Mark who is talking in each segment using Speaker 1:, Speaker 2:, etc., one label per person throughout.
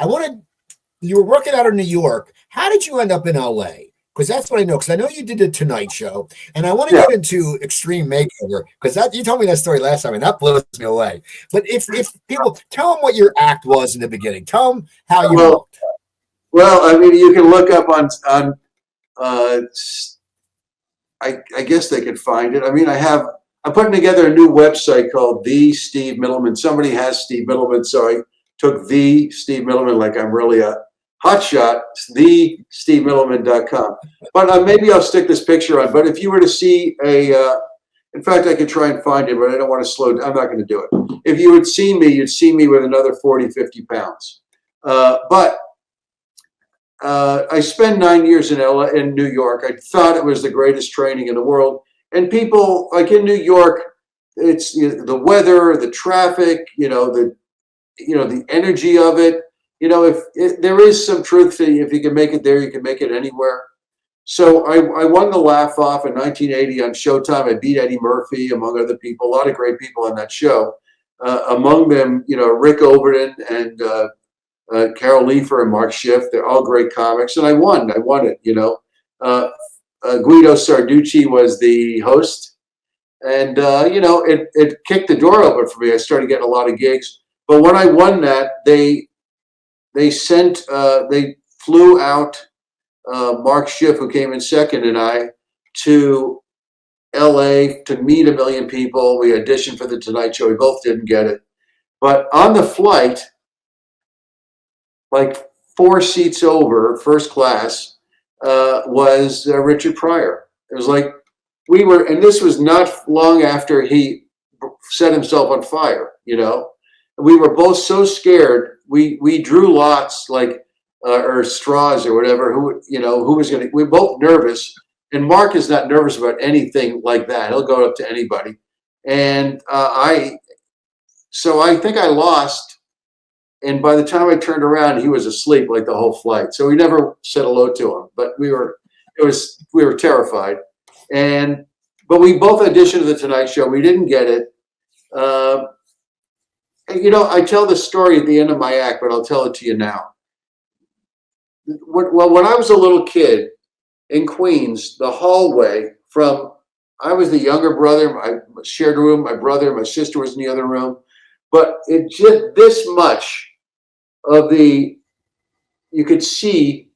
Speaker 1: I wanted you were working out in New York. How did you end up in LA? Because that's what I know. Because I know you did the Tonight Show, and I want to
Speaker 2: Yeah.
Speaker 1: get into Extreme Makeover because that you told me that story last time, and that blows me away. But if people tell them what your act was in the beginning, tell them how you
Speaker 2: Well,
Speaker 1: looked.
Speaker 2: I mean, you can look up on. Uh, I guess they could find it. I mean, I'm putting together a new website called The Steve Middleman. Somebody has Steve Middleman, so I took The Steve Middleman like I'm really a hotshot. TheSteveMiddleman.com. But maybe I'll stick this picture on. But if you were to see in fact, I could try and find it, but I don't want to slow down. I'm not going to do it. If you would see me, you'd see me with another 40, 50 pounds. But I spent 9 years in New York. I thought it was the greatest training in the world. And people like in New York, it's the weather, the traffic, the energy of it. If there is some truth to if you can make it there, you can make it anywhere. So I won the Laugh Off in 1980 on Showtime. I beat Eddie Murphy, among other people. A lot of great people on that show. Among them, Rick Overton and Carol Leifer and Mark Schiff. They're all great comics, and I won. I won it. Guido Sarducci was the host, and it kicked the door open for me. I started getting a lot of gigs. But when I won that, they flew out Mark Schiff, who came in second, and I to LA to meet a million people. We auditioned for the Tonight Show. We both didn't get it. But on the flight, like 4 seats over, first class, was Richard Pryor. It was like and this was not long after he set himself on fire, We were both so scared. We drew lots, like, or straws or whatever, who was going to, we were both nervous. And Mark is not nervous about anything like that. He'll go up to anybody. And so I think I lost. And by the time I turned around, he was asleep like the whole flight. So we never said hello to him, but we were terrified. But we both auditioned to the Tonight Show. We didn't get it. I tell this story at the end of my act, but I'll tell it to you now. Well, when I was a little kid in Queens, the hallway I was the younger brother. I shared a room. My brother, my sister was in the other room. But it just this much of you could see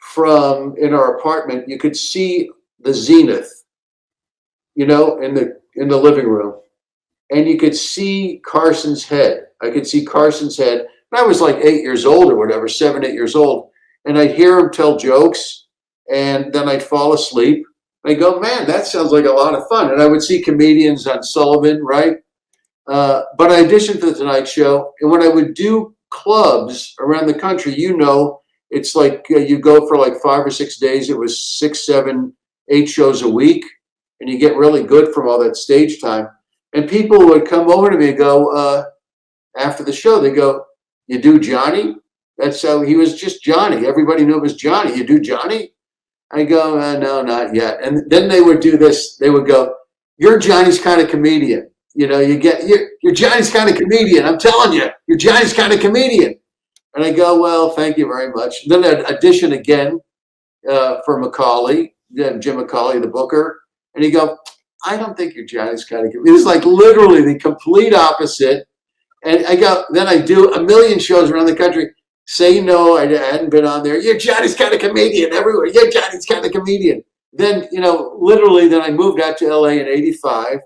Speaker 2: from in our apartment, you could see the zenith, in the living room. And you could see Carson's head. I could see Carson's head. And I was like 8 years old or whatever, 7, 8 years old. And I'd hear him tell jokes, and then I'd fall asleep. And I'd go, man, that sounds like a lot of fun. And I would see comedians on Sullivan, right? But I auditioned for the Tonight Show. And when I would do clubs around the country, it's like you go for like 5 or 6 days. It was 6, 7, 8 shows a week. And you get really good from all that stage time. And people would come over to me and go, after the show, they go, you do Johnny? That's how he was, just Johnny. Everybody knew it was Johnny. You do Johnny? I go, no, not yet. And then they would do this. They would go, you're Johnny's kind of comedian. You're Johnny's kind of comedian. I'm telling you, you're Johnny's kind of comedian. And I go, well, thank you very much. Then I'd audition again for Macaulay, Jim Macaulay, the booker. And he'd go, I don't think you're Johnny's kind of comedian. It was like literally the complete opposite. And then I do a million shows around the country. Say no, I hadn't been on there. You're Johnny's kind of comedian everywhere. You're Johnny's kind of comedian. Then, literally, then I moved out to LA in 85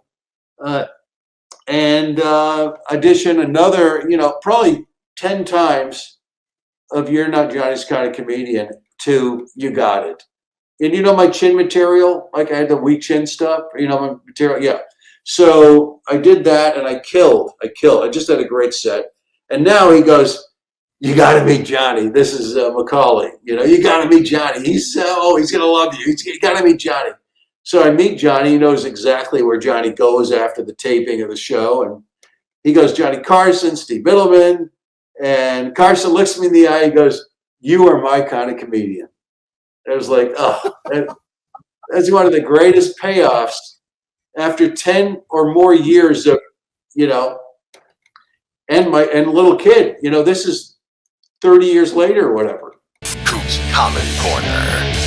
Speaker 2: and auditioned another, probably 10 times of You're Not Johnny's Kind of Comedian to You Got It. And my chin material, like I had the weak chin stuff, my material, yeah. So I did that and I killed. I just had a great set. And now he goes, you got to meet Johnny. This is Macaulay. You got to meet Johnny. He's going to love you. You got to meet Johnny. So I meet Johnny. He knows exactly where Johnny goes after the taping of the show. And he goes, Johnny Carson, Steve Middleman. And Carson looks me in the eye. He goes, you are my kind of comedian. I was like, oh, that's one of the greatest payoffs after 10 or more years of, and little kid, this is 30 years later or whatever.
Speaker 3: Coop's Common Corner.